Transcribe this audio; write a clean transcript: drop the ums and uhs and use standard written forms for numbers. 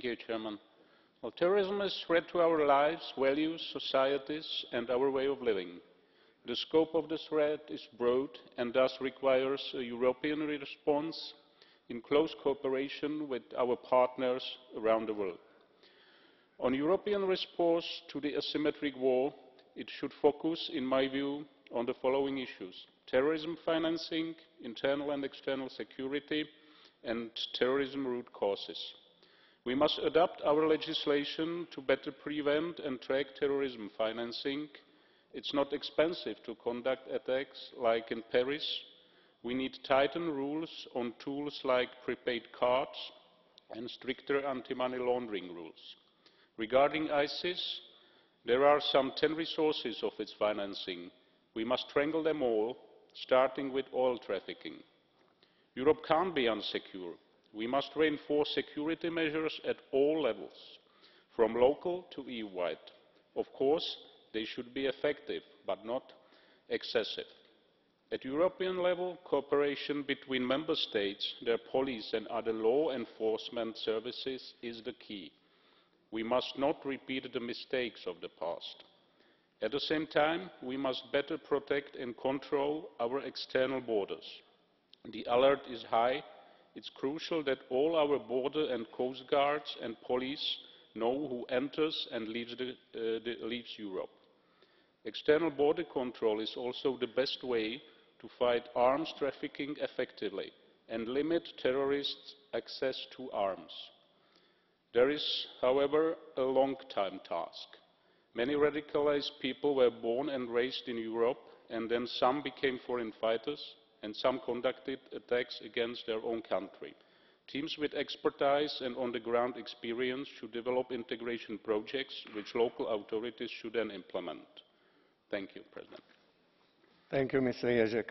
President. Well, terrorism is a threat to our lives, values, societies and our way of living. The scope of the threat is broad and thus requires a European response in close cooperation with our partners around the world. On European response to the asymmetric war, it should focus, in my view, on the following issues: terrorism financing, internal and external security, and terrorism root causes. We must adapt our legislation to better prevent and track terrorism financing. It's not expensive to conduct attacks like in Paris. We need tightened rules on tools like prepaid cards and stricter anti-money laundering rules. Regarding ISIS, there are some 10 resources of its financing. We must strangle them all, starting with oil trafficking. Europe can't be unsecure. We must reinforce security measures at all levels, from local to EU-wide. Of course, they should be effective, but not excessive. At European level, cooperation between Member States, their police and other law enforcement services is the key. We must not repeat the mistakes of the past. At the same time, we must better protect and control our external borders. The alert is high. It's crucial that all our border and coast guards and police know who enters and leaves Europe. External border control is also the best way to fight arms trafficking effectively and limit terrorists' access to arms. There is, however, a long-term task. Many radicalised people were born and raised in Europe, and then some became foreign fighters, and some conducted attacks against their own country. Teams with expertise and on-the-ground experience should develop integration projects which local authorities should then implement. Thank you, President. Thank you, Mr. Ježek.